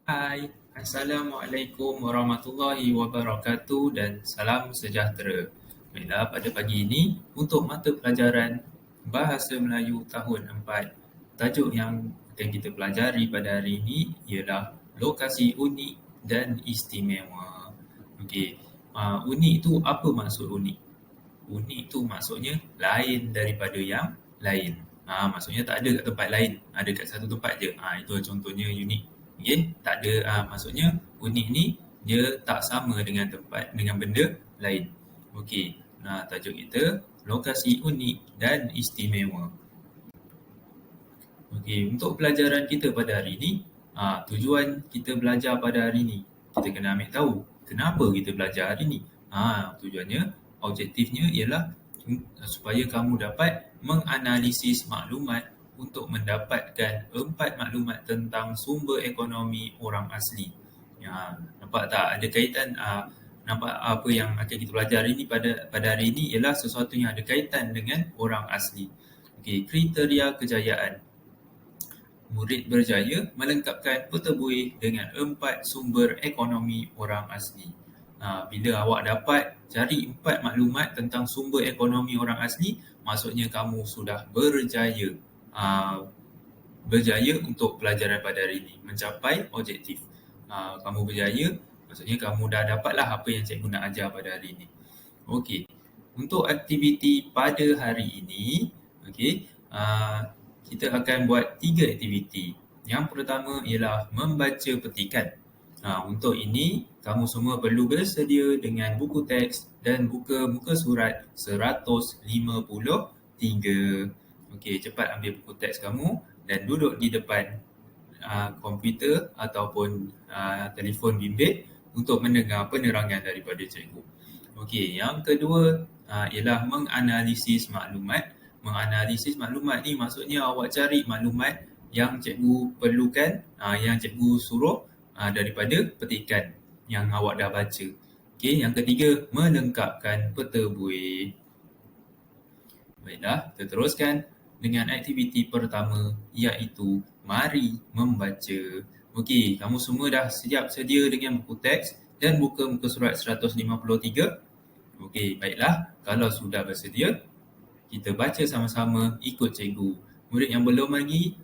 Hai, Assalamualaikum warahmatullahi wabarakatuh dan salam sejahtera. Baiklah, pada pagi ini untuk mata pelajaran Bahasa Melayu tahun 4, tajuk yang akan kita pelajari pada hari ini ialah lokasi unik dan istimewa. Okey, unik itu apa maksud unik? Unik itu maksudnya lain daripada yang lain. Maksudnya tak ada kat tempat lain, ada kat satu tempat je. Itu contohnya unik. Okey, tak ada maksudnya unik ni dia tak sama dengan tempat dengan benda lain. Okey. Tajuk kita lokasi unik dan istimewa. Okey, untuk pelajaran kita pada hari ini, tujuan kita belajar pada hari ini, kita kena ambil tahu kenapa kita belajar hari ini. Tujuannya, objektifnya ialah supaya kamu dapat menganalisis maklumat untuk mendapatkan 4 maklumat tentang sumber ekonomi orang asli. Nampak tak ada kaitan, nampak apa yang akan kita belajar ini pada hari ini ialah sesuatu yang ada kaitan dengan orang asli. Okey, kriteria kejayaan. Murid berjaya melengkapkan peta buih dengan 4 sumber ekonomi orang asli. Bila awak dapat cari 4 maklumat tentang sumber ekonomi orang asli, maksudnya kamu sudah berjaya. Berjaya untuk pelajaran pada hari ini, mencapai objektif. Kamu berjaya, maksudnya kamu dah dapatlah apa yang cikgu nak ajar pada hari ini. Okey, untuk aktiviti pada hari ini, okey, kita akan buat 3 aktiviti. Yang pertama ialah membaca petikan. Untuk ini, kamu semua perlu bersedia dengan buku teks dan buka muka surat 153. Okey, cepat ambil buku teks kamu dan duduk di depan komputer ataupun telefon bimbit untuk mendengar penerangan daripada cikgu. Okey, yang kedua ialah menganalisis maklumat. Menganalisis maklumat ni maksudnya awak cari maklumat yang cikgu perlukan, yang cikgu suruh daripada petikan yang awak dah baca. Okey, yang ketiga melengkapkan peta buih. Baiklah, kita teruskan dengan aktiviti pertama iaitu mari membaca. Okey, kamu semua dah siap sedia dengan buku teks dan buka muka surat 153? Okey, baiklah. Kalau sudah bersedia, kita baca sama-sama ikut cikgu. Murid yang belum lagi,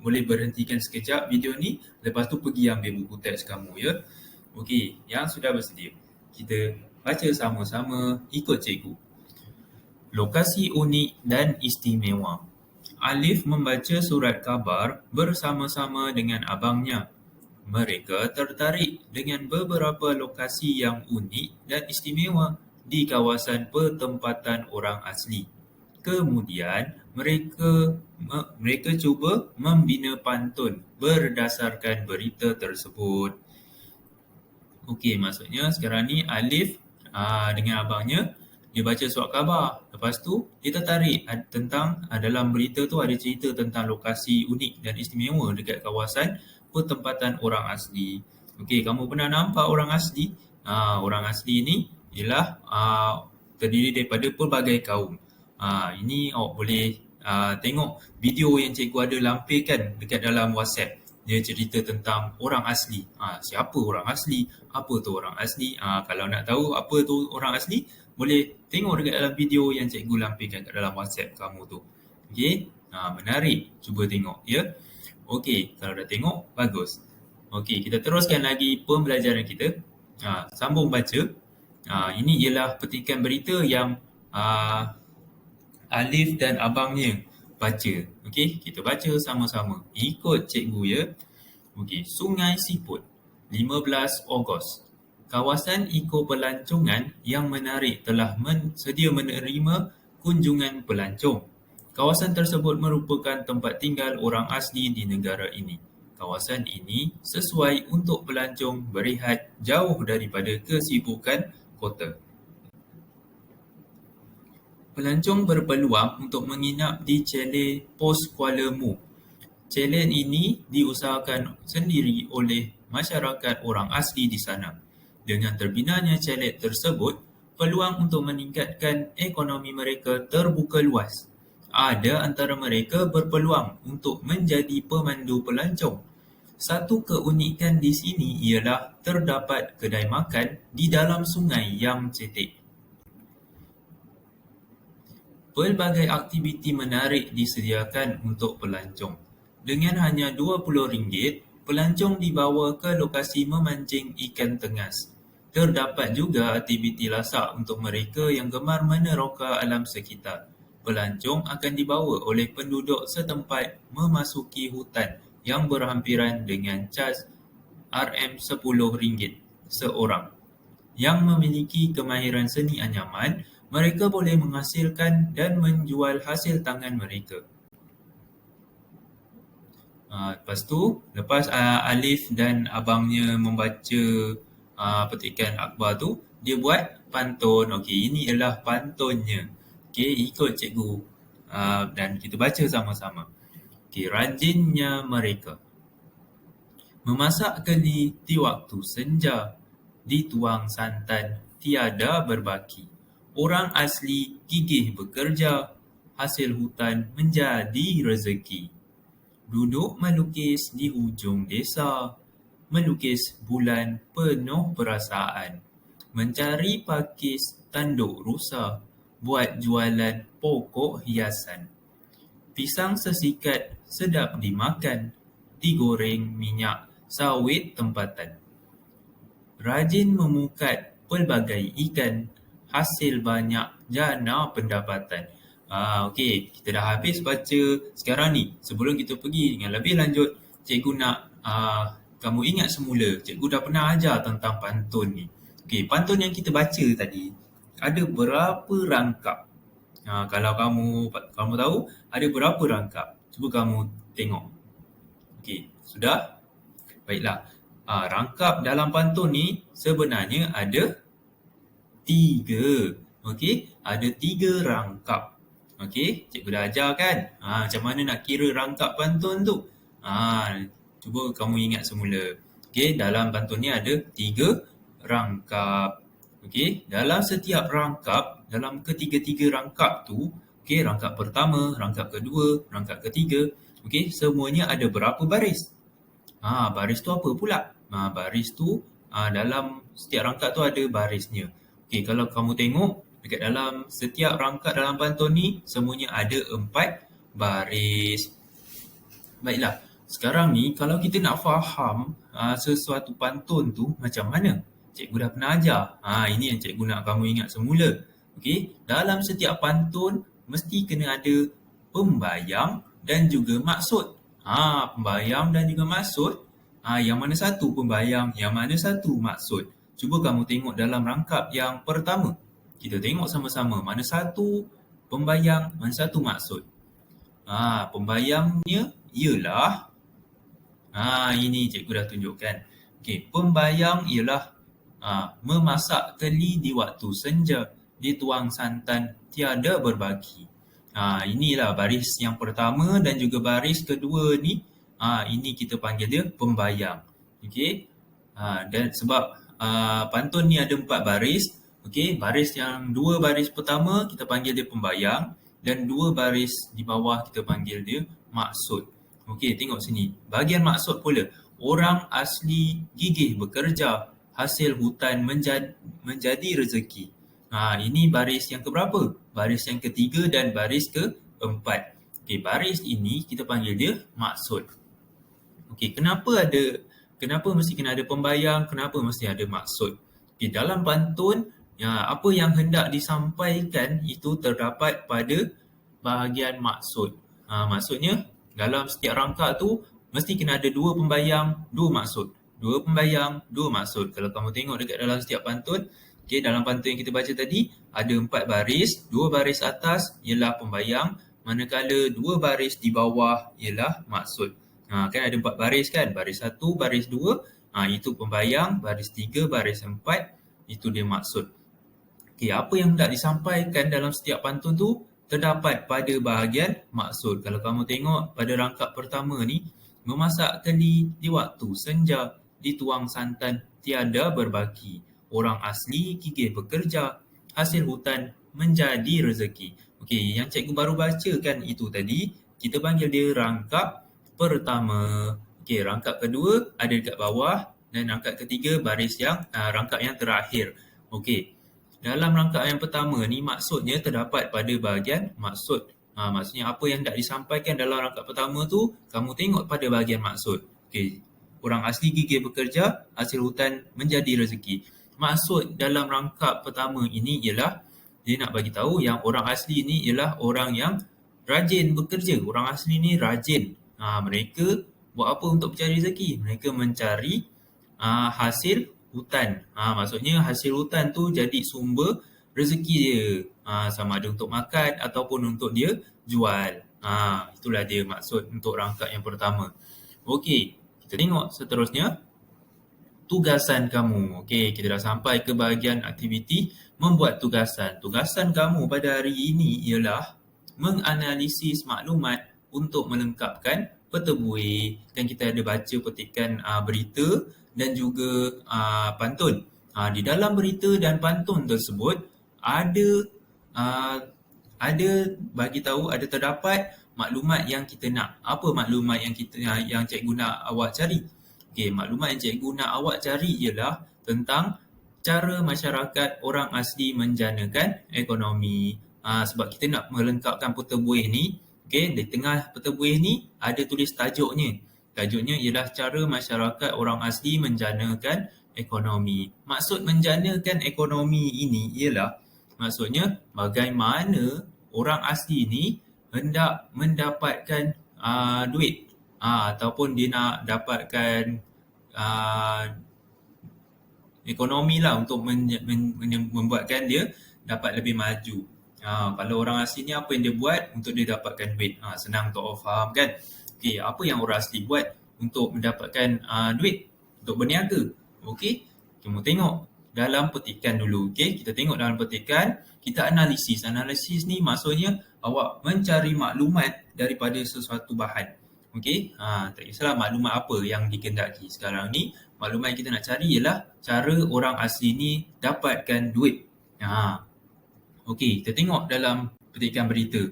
boleh berhentikan sekejap video ni, lepas tu pergi ambil buku teks kamu ya. Okey, yang sudah bersedia, kita baca sama-sama ikut cikgu. Lokasi unik dan istimewa. Alif membaca surat khabar bersama-sama dengan abangnya. Mereka tertarik dengan beberapa lokasi yang unik dan istimewa di kawasan pertempatan orang asli. Kemudian, mereka cuba membina pantun berdasarkan berita tersebut. Okey, maksudnya sekarang ni Alif dengan abangnya, dia baca surat khabar. Lepas tu, dia tertarik tentang dalam berita tu ada cerita tentang lokasi unik dan istimewa dekat kawasan pertempatan orang asli. Okey, kamu pernah nampak orang asli? Orang asli ni ialah terdiri daripada pelbagai kaum. Ini awak boleh tengok video yang cikgu ada lampirkan dekat dalam WhatsApp. Dia cerita tentang orang asli. Siapa orang asli? Apa tu orang asli? Kalau nak tahu apa tu orang asli, boleh tengok dekat dalam video yang cikgu lampirkan kat dalam WhatsApp kamu tu. Okey? Menarik. Cuba tengok ya. Okey, kalau dah tengok, bagus. Okey, kita teruskan lagi pembelajaran kita. Sambung baca. Ini ialah petikan berita yang Alif dan abangnya baca. Okey, kita baca sama-sama. Ikut cikgu ya. Okey, Sungai Siput, 15 Ogos. Kawasan ekopelancongan yang menarik telah sedia menerima kunjungan pelancong. Kawasan tersebut merupakan tempat tinggal orang asli di negara ini. Kawasan ini sesuai untuk pelancong berehat jauh daripada kesibukan kota. Pelancong berpeluang untuk menginap di chalet Pos Kuala Mu. Chalet ini diusahakan sendiri oleh masyarakat orang asli di sana. Dengan terbinanya chalet tersebut, peluang untuk meningkatkan ekonomi mereka terbuka luas. Ada antara mereka berpeluang untuk menjadi pemandu pelancong. Satu keunikan di sini ialah terdapat kedai makan di dalam sungai yang cetek. Pelbagai aktiviti menarik disediakan untuk pelancong. Dengan hanya RM20, pelancong dibawa ke lokasi memancing ikan tengas. Terdapat juga aktiviti lasak untuk mereka yang gemar meneroka alam sekitar. Pelancong akan dibawa oleh penduduk setempat memasuki hutan yang berhampiran dengan caj RM10 seorang. Yang memiliki kemahiran seni anyaman, mereka boleh menghasilkan dan menjual hasil tangan mereka. Lepas Alif dan abangnya membaca petikan akhbar tu, dia buat pantun. Okey, ini ialah pantunnya. Okey, ikut cikgu dan kita baca sama-sama. Okey, rajinnya mereka. Memasak keli di waktu senja, dituang santan tiada berbaki. Orang asli gigih bekerja, hasil hutan menjadi rezeki. Duduk melukis di hujung desa, melukis bulan penuh perasaan. Mencari pakis tanduk rusa, buat jualan pokok hiasan. Pisang sesikat sedap dimakan, digoreng minyak sawit tempatan. Rajin memukat pelbagai ikan, hasil banyak jana pendapatan. Okey, kita dah habis baca sekarang ni. Sebelum kita pergi dengan lebih lanjut, cikgu nak kamu ingat semula, cikgu dah pernah ajar tentang pantun ni. Okey, pantun yang kita baca tadi ada berapa rangkap? Kalau kamu tahu ada berapa rangkap? Cuba kamu tengok. Okey, sudah? Baiklah. Rangkap dalam pantun ni sebenarnya ada 3. Okey, ada 3 rangkap. Okey, cikgu dah ajar kan? Macam mana nak kira rangkap pantun tu? Cuba kamu ingat semula. Okey, dalam pantun ni ada 3 rangkap. Okey, dalam setiap rangkap, dalam ketiga-tiga rangkap tu, okey, rangkap pertama, rangkap kedua, rangkap ketiga, okey, semuanya ada berapa baris? Baris tu apa pula? Baris tu dalam setiap rangkap tu ada barisnya. Okey, kalau kamu tengok dekat dalam setiap rangkap dalam pantun ni semuanya ada 4 baris. Baiklah, sekarang ni kalau kita nak faham sesuatu pantun tu macam mana? Cikgu dah pernah ajar. Ini yang cikgu nak kamu ingat semula. Okey, dalam setiap pantun mesti kena ada pembayang dan juga maksud. Pembayang dan juga maksud. Yang mana satu pembayang, yang mana satu maksud? Cuba kamu tengok dalam rangkap yang pertama. Kita tengok sama-sama mana satu pembayang, mana satu maksud. Pembayangnya ialah ini cikgu dah tunjukkan. Okey, pembayang ialah memasak keli di waktu senja, dituang santan tiada berbagi. Inilah baris yang pertama dan juga baris kedua ni. Ini kita panggil dia pembayang. Okey. Dan sebab pantun ni ada 4 baris. Okey, baris yang 2 baris pertama kita panggil dia pembayang dan 2 baris di bawah kita panggil dia maksud. Okey, tengok sini. Bahagian maksud pula. Orang asli gigih bekerja, hasil hutan menjadi rezeki. Ini baris yang keberapa? Baris yang ketiga dan baris keempat. Okey, baris ini kita panggil dia maksud. Okey, kenapa mesti kena ada pembayang? Kenapa mesti ada maksud? Okey, dalam pantun, apa yang hendak disampaikan itu terdapat pada bahagian maksud. Maksudnya, dalam setiap rangkap tu, mesti kena ada 2 pembayang, 2 maksud. 2 pembayang, 2 maksud. Kalau kamu tengok dekat dalam setiap pantun, okey, dalam pantun yang kita baca tadi, ada 4 baris. 2 baris atas ialah pembayang, manakala 2 baris di bawah ialah maksud. Kan ada 4 baris kan? Baris 1, baris 2, itu pembayang. Baris 3, baris 4, itu dia maksud. Okey, apa yang hendak disampaikan dalam setiap pantun tu terdapat pada bahagian maksud. Kalau kamu tengok pada rangkap pertama ni, memasak keli di waktu senja, dituang santan tiada berbagi. Orang asli gigih bekerja, hasil hutan menjadi rezeki. Okey, yang cikgu baru bacakan itu tadi, kita panggil dia rangkap pertama. Okey, rangkap kedua ada dekat bawah dan rangkap ketiga baris yang rangkap yang terakhir. Okey. Dalam rangkap yang pertama ni maksudnya terdapat pada bahagian maksud. Maksudnya apa yang tak disampaikan dalam rangkap pertama tu, kamu tengok pada bahagian maksud. Okey. Orang asli gigih bekerja, hasil hutan menjadi rezeki. Maksud dalam rangkap pertama ini ialah dia nak bagi tahu yang orang asli ni ialah orang yang rajin bekerja. Orang asli ni rajin. Mereka buat apa untuk mencari rezeki? Mereka mencari hasil hutan. Maksudnya hasil hutan tu jadi sumber rezeki dia. Sama ada untuk makan ataupun untuk dia jual. Itulah dia maksud untuk rangkap yang pertama. Okey, kita tengok seterusnya. Tugasan kamu. Okey, kita dah sampai ke bahagian aktiviti membuat tugasan. Tugasan kamu pada hari ini ialah menganalisis maklumat untuk melengkapkan peta buih. Kan kita ada baca petikan berita dan juga pantun. Di dalam berita dan pantun tersebut ada bagi tahu, ada terdapat maklumat yang kita nak. Apa maklumat yang cikgu nak awak cari? Okey, maklumat yang cikgu nak awak cari ialah tentang cara masyarakat orang asli menjanakan ekonomi. Sebab kita nak melengkapkan peta buih ni, okey, di tengah peta buih ni ada tulis tajuknya. Tajuknya ialah cara masyarakat orang asli menjanakan ekonomi. Maksud menjanakan ekonomi ini ialah maksudnya bagaimana orang asli ni hendak mendapatkan duit ataupun dia nak dapatkan ekonomi lah untuk membuatkan dia dapat lebih maju. Kalau orang asli ni apa yang dia buat untuk dia dapatkan duit? Senang untuk orang faham kan? Okey, apa yang orang asli buat untuk mendapatkan duit? Untuk berniaga. Okey, kamu tengok dalam petikan dulu. Okey, kita tengok dalam petikan, kita analisis. Analisis ni maksudnya awak mencari maklumat daripada sesuatu bahan. Okey, tak kisahlah maklumat apa yang dikehendaki. Sekarang ni maklumat yang kita nak cari ialah cara orang asli ni dapatkan duit. Okey, kita tengok dalam petikan berita.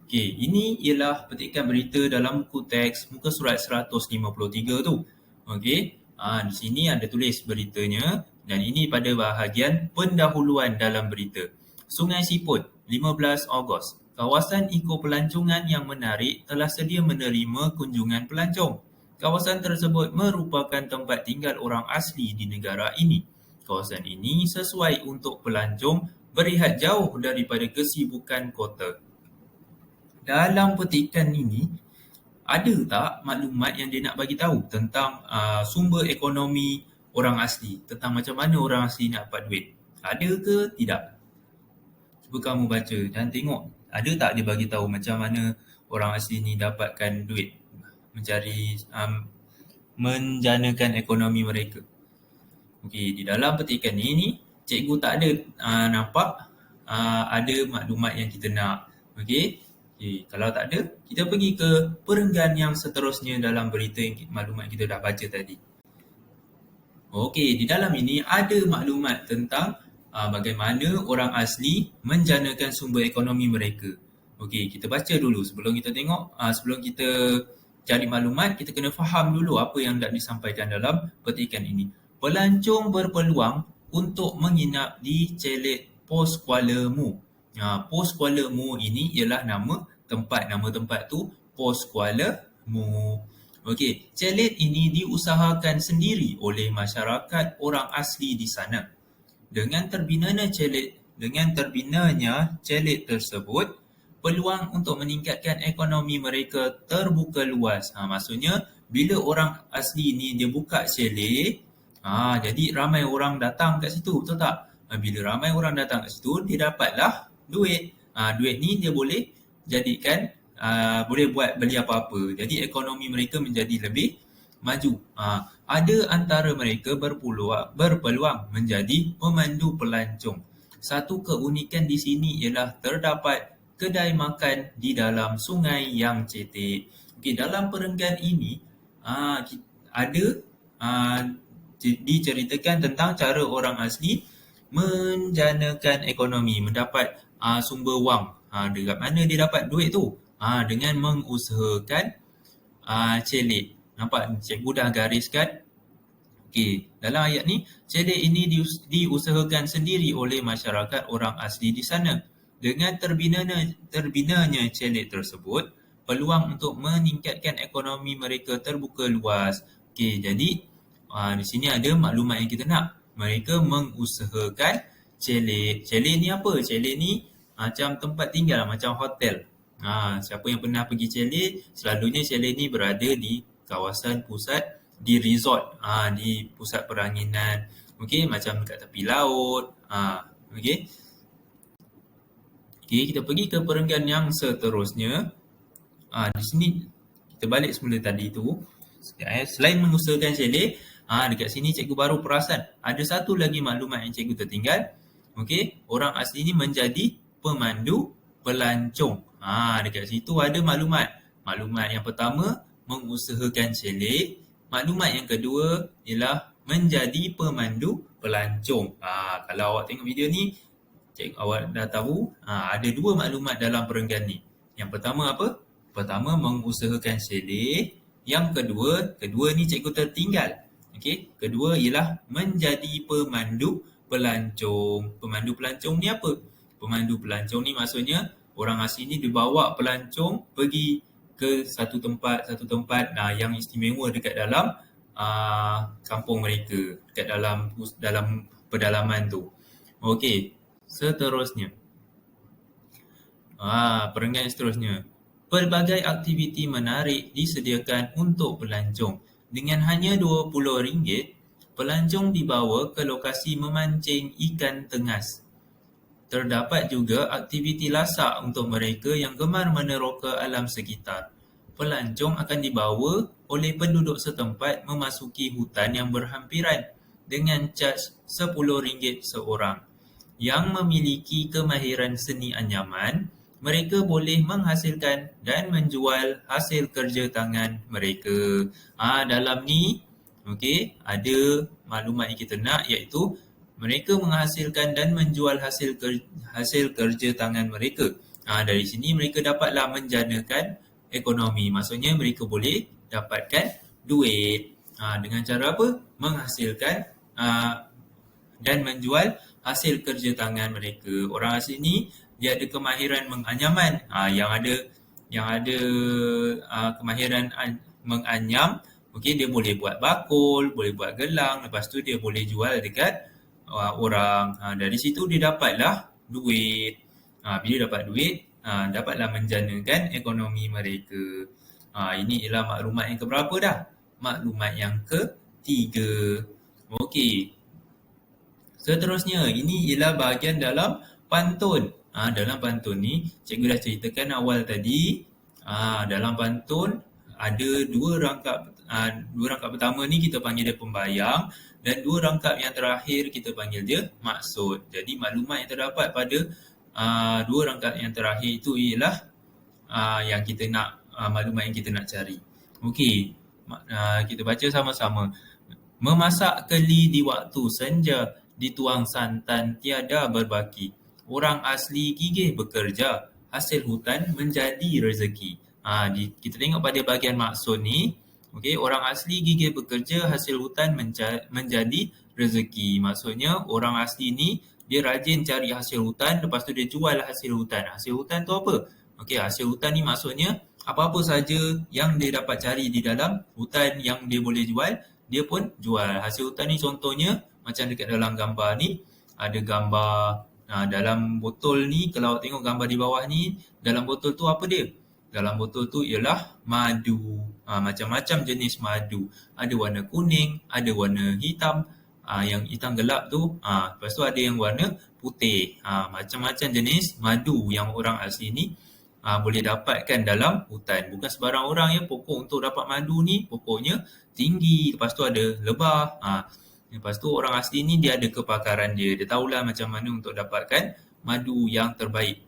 Okey, ini ialah petikan berita dalam buku teks muka surat 153 tu. Okey, di sini ada tulis beritanya dan ini pada bahagian pendahuluan dalam berita. Sungai Siput, 15 Ogos. Kawasan ekopelancongan yang menarik telah sedia menerima kunjungan pelancong. Kawasan tersebut merupakan tempat tinggal orang asli di negara ini. Kawasan ini sesuai untuk pelancong berehat jauh daripada kesibukan kota. Dalam petikan ini, ada tak maklumat yang dia nak bagi tahu tentang sumber ekonomi orang asli? Tentang macam mana orang asli nak dapat duit? Ada ke tidak? Cuba kamu baca dan tengok. Ada tak dia bagi tahu macam mana orang asli ni dapatkan duit? Mencari, menjanakan ekonomi mereka. Okey, di dalam petikan ini, cikgu tak ada nampak ada maklumat yang kita nak. Okey. Kalau tak ada, kita pergi ke perenggan yang seterusnya dalam berita yang maklumat kita dah baca tadi. Okey, di dalam ini ada maklumat tentang bagaimana orang asli menjanakan sumber ekonomi mereka. Okey, kita baca dulu sebelum kita tengok, sebelum kita cari maklumat, kita kena faham dulu apa yang dah disampaikan dalam petikan ini. Pelancong berpeluang untuk menginap di Celit Pos Kuala Mu. Pos Kuala Mu ini ialah nama tempat. Nama tempat tu Pos Kuala Mu. Okey, Celit ini diusahakan sendiri oleh masyarakat orang asli di sana. Dengan terbinanya Celit tersebut, peluang untuk meningkatkan ekonomi mereka terbuka luas. Maksudnya bila orang asli ni dia buka Celit, jadi ramai orang datang kat situ, betul tak? Bila ramai orang datang kat situ, dia dapatlah duit. Duit ni dia boleh jadikan, boleh buat beli apa-apa. Jadi ekonomi mereka menjadi lebih maju. Ada antara mereka berpeluang menjadi pemandu pelancong. Satu keunikan di sini ialah terdapat kedai makan di dalam sungai yang cetek. Okey, dalam perenggan ini ada diceritakan tentang cara orang asli menjanakan ekonomi, mendapat sumber wang. Dekat mana dia dapat duit tu? Dengan mengusahakan celit. Nampak cikgu dah gariskan. Okey, dalam ayat ni, chalet ini diusahakan sendiri oleh masyarakat orang asli di sana. Dengan terbinanya chalet tersebut, peluang untuk meningkatkan ekonomi mereka terbuka luas. Okey, jadi di sini ada maklumat yang kita nak. Mereka mengusahakan chalet. Chalet ni apa? Chalet ni macam tempat tinggal, macam hotel. Siapa yang pernah pergi chalet, selalunya chalet ni berada di kawasan pusat, di resort, di pusat peranginan. Okey, macam dekat tepi laut. Okey. Okey, kita pergi ke perenggan yang seterusnya. Di sini kita balik semula tadi tu. Selain mengusahakan chalet, dekat sini cikgu baru perasan ada satu lagi maklumat yang cikgu tertinggal. Okey, orang asli ni menjadi pemandu pelancong. Dekat situ ada maklumat. Maklumat yang pertama, mengusahakan chalet. Maklumat yang kedua ialah menjadi pemandu pelancong. Kalau awak tengok video ni, awak dah tahu ada dua maklumat dalam perenggan ni. Yang pertama apa? Pertama, mengusahakan chalet. Yang kedua ni cikgu tertinggal. Okey, kedua ialah menjadi pemandu pelancong. Pemandu pelancong ni apa? Pemandu pelancong ni maksudnya orang asli ni dibawa pelancong pergi ke satu tempat yang istimewa dekat dalam kampung mereka, dekat dalam pedalaman tu. Okey, seterusnya. Perenggan seterusnya. Pelbagai aktiviti menarik disediakan untuk pelancong. Dengan hanya RM20, pelancong dibawa ke lokasi memancing ikan tengas. Terdapat juga aktiviti lasak untuk mereka yang gemar meneroka alam sekitar. Pelancong akan dibawa oleh penduduk setempat memasuki hutan yang berhampiran dengan caj RM10 seorang. Yang memiliki kemahiran seni anyaman, mereka boleh menghasilkan dan menjual hasil kerja tangan mereka. Dalam ni, ada maklumat yang kita nak, iaitu mereka menghasilkan dan menjual hasil kerja tangan mereka. Dari sini mereka dapatlah menjanakan ekonomi. Maksudnya mereka boleh dapatkan duit. Dengan cara apa? Menghasilkan dan menjual hasil kerja tangan mereka. Orang asli ni dia ada kemahiran menganyaman. Yang ada kemahiran menganyam, dia boleh buat bakul, boleh buat gelang, lepas tu dia boleh jual dekat orang. Dari situ dia dapatlah duit. Bila dapat duit, dapatlah menjanakan ekonomi mereka. Ini ialah maklumat yang keberapa dah? Maklumat yang ketiga. Okey. Seterusnya, ini ialah bahagian dalam pantun. Dalam pantun ni, cikgu dah ceritakan awal tadi. Dalam pantun ada dua rangkap pertama ni kita panggil dia pembayang, dan dua rangkap yang terakhir kita panggil dia maksud. Jadi maklumat yang terdapat pada dua rangkap yang terakhir itu ialah yang kita nak, maklumat yang kita nak cari. Okey, kita baca sama-sama. Memasak keli di waktu senja, dituang santan tiada berbaki. Orang asli gigih bekerja, hasil hutan menjadi rezeki. Kita tengok pada bahagian maksud ni, orang asli gigih bekerja, hasil hutan menjadi rezeki. Maksudnya orang asli ni dia rajin cari hasil hutan, lepas tu dia jual hasil hutan. Hasil hutan tu apa? Hasil hutan ni maksudnya apa-apa saja yang dia dapat cari di dalam hutan yang dia boleh jual, dia pun jual. Hasil hutan ni contohnya macam dekat dalam gambar ni, ada gambar dalam botol ni. Kalau awak tengok gambar di bawah ni, dalam botol tu apa dia? Dalam botol tu ialah madu. Macam-macam jenis madu. Ada warna kuning, ada warna hitam. Yang hitam gelap tu, lepas tu ada yang warna putih. Macam-macam jenis madu yang orang asli ni boleh dapatkan dalam hutan. Bukan sebarang orang ya, pokok untuk dapat madu ni pokoknya tinggi. Lepas tu ada lebah. Lepas tu orang asli ni dia ada kepakaran dia. Dia tahulah macam mana untuk dapatkan madu yang terbaik.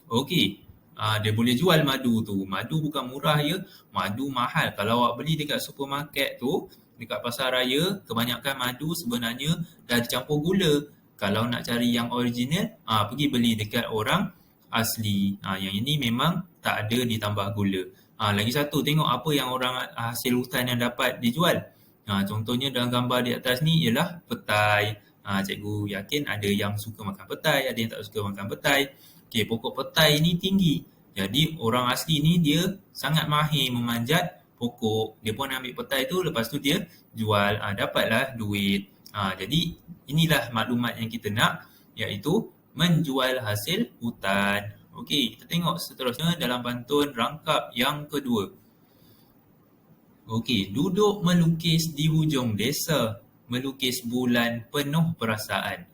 Okey. Dia boleh jual madu tu. Madu bukan murah ya. Madu mahal. Kalau awak beli dekat supermarket tu, dekat pasar raya, kebanyakan madu sebenarnya dah dicampur gula. Kalau nak cari yang original, pergi beli dekat orang asli. Yang ini memang tak ada ditambah gula. Lagi satu, tengok apa yang hasil hutan yang dapat dijual. Contohnya dalam gambar di atas ni ialah petai. Cikgu yakin ada yang suka makan petai, ada yang tak suka makan petai. Okey, pokok petai ni tinggi. Jadi orang asli ni dia sangat mahir memanjat pokok. Dia pun ambil petai tu, lepas tu dia jual, dapatlah duit. Jadi inilah maklumat yang kita nak, iaitu menjual hasil hutan. Okey, kita tengok seterusnya dalam pantun rangkap yang kedua. Okey, duduk melukis di hujung desa, melukis bulan penuh perasaan.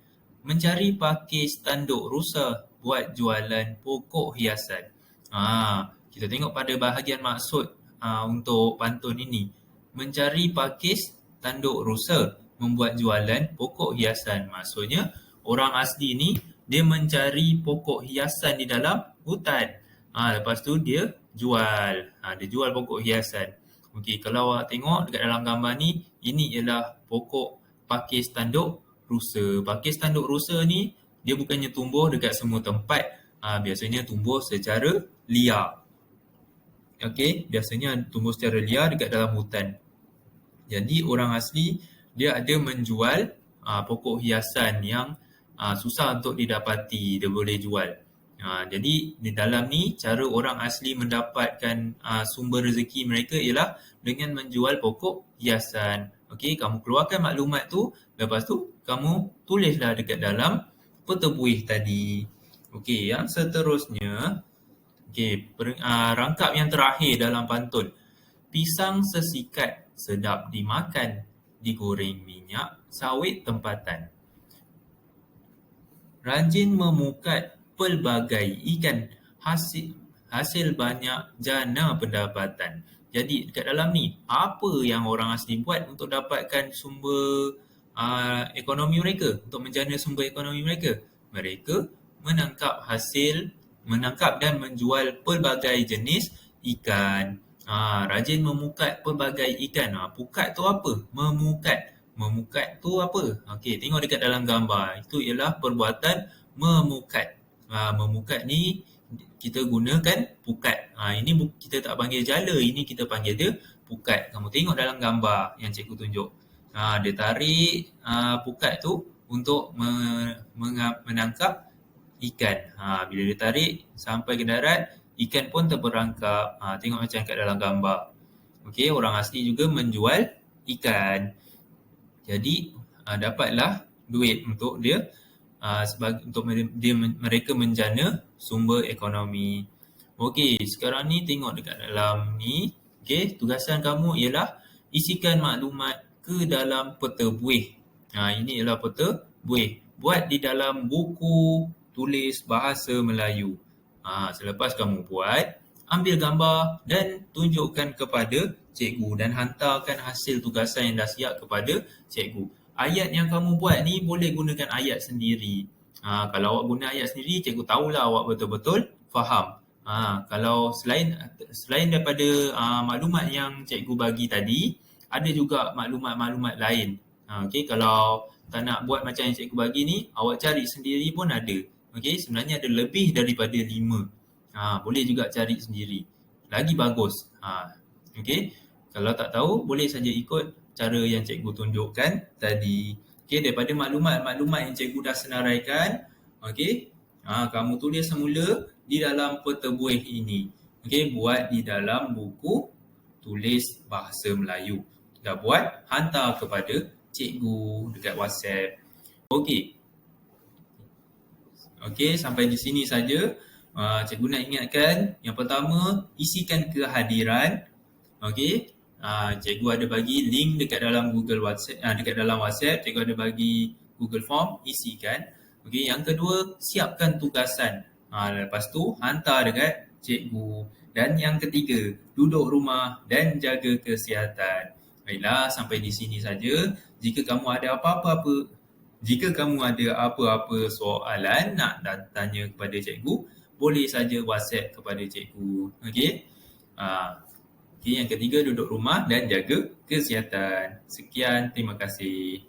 Mencari pakis tanduk rusa, buat jualan pokok hiasan. Kita tengok pada bahagian maksud untuk pantun ini. Mencari pakis tanduk rusa, membuat jualan pokok hiasan. Maksudnya, orang asli ni dia mencari pokok hiasan di dalam hutan. Lepas tu dia jual. Dia jual pokok hiasan. Okey, kalau awak tengok dekat dalam gambar ni, ini ialah pokok pakis tanduk rusa. Pakis tanduk rusa ni dia bukannya tumbuh dekat semua tempat. Biasanya tumbuh secara liar. Okey, biasanya tumbuh secara liar dekat dalam hutan. Jadi orang asli dia ada menjual pokok hiasan yang susah untuk didapati, dia boleh jual. Jadi di dalam ni cara orang asli mendapatkan sumber rezeki mereka ialah dengan menjual pokok hiasan. Okey, kamu keluarkan maklumat tu, lepas tu kamu tulislah dekat dalam peta buih tadi. Okey, yang seterusnya, rangkap yang terakhir dalam pantun. Pisang sesikat sedap dimakan, digoreng minyak sawit tempatan. Rajin memukat pelbagai ikan, hasil banyak jana pendapatan. Jadi dekat dalam ni, apa yang orang asli buat untuk dapatkan sumber ekonomi mereka, untuk menjana sumber ekonomi mereka? Mereka menangkap dan menjual pelbagai jenis ikan. Rajin memukat pelbagai ikan. Pukat tu apa? Memukat. Memukat tu apa? Okey, tengok dekat dalam gambar. Itu ialah perbuatan memukat. Memukat ni kita gunakan pukat. Ini kita tak panggil jala, ini kita panggil dia pukat. Kamu tengok dalam gambar yang cikgu tunjuk. Dia tarik pukat tu untuk menangkap ikan. Bila dia tarik sampai ke darat, ikan pun terperangkap. Tengok macam kat dalam gambar. Okey, orang asli juga menjual ikan. Jadi dapatlah duit untuk dia mereka menjana sumber ekonomi. Okey, sekarang ni tengok dekat dalam ni. Okey, tugasan kamu ialah isikan maklumat ke dalam peta buih. Ini ialah peta buih. Buat di dalam buku tulis bahasa Melayu. Selepas kamu buat, ambil gambar dan tunjukkan kepada cikgu dan hantarkan hasil tugasan yang dah siap kepada cikgu. Ayat yang kamu buat ni boleh gunakan ayat sendiri. Kalau awak guna ayat sendiri, cikgu tahulah awak betul-betul faham. Kalau selain daripada maklumat yang cikgu bagi tadi, ada juga maklumat-maklumat lain. Okey, kalau tak nak buat macam yang cikgu bagi ni, awak cari sendiri pun ada. Okey, sebenarnya ada lebih daripada 5. Boleh juga cari sendiri. Lagi bagus. Okey, kalau tak tahu, boleh saja ikut cara yang cikgu tunjukkan tadi. Okey, daripada maklumat-maklumat yang cikgu dah senaraikan, okey, kamu tulis semula di dalam peta buih ini. Okey, buat di dalam buku tulis bahasa Melayu. Dah buat, hantar kepada cikgu dekat WhatsApp. Okey. Okey, sampai di sini saja. Cikgu nak ingatkan, yang pertama, isikan kehadiran. Okey. Cikgu ada bagi link dekat dalam dekat dalam WhatsApp, cikgu ada bagi Google Form, isikan. Okey, yang kedua, siapkan tugasan. Lepas tu hantar dekat cikgu. Dan yang ketiga, duduk rumah dan jaga kesihatan. Baiklah, sampai di sini saja. Jika kamu ada apa-apa soalan nak tanya kepada cikgu, boleh saja WhatsApp kepada cikgu. Okey. Yang ketiga, duduk rumah dan jaga kesihatan. Sekian, terima kasih.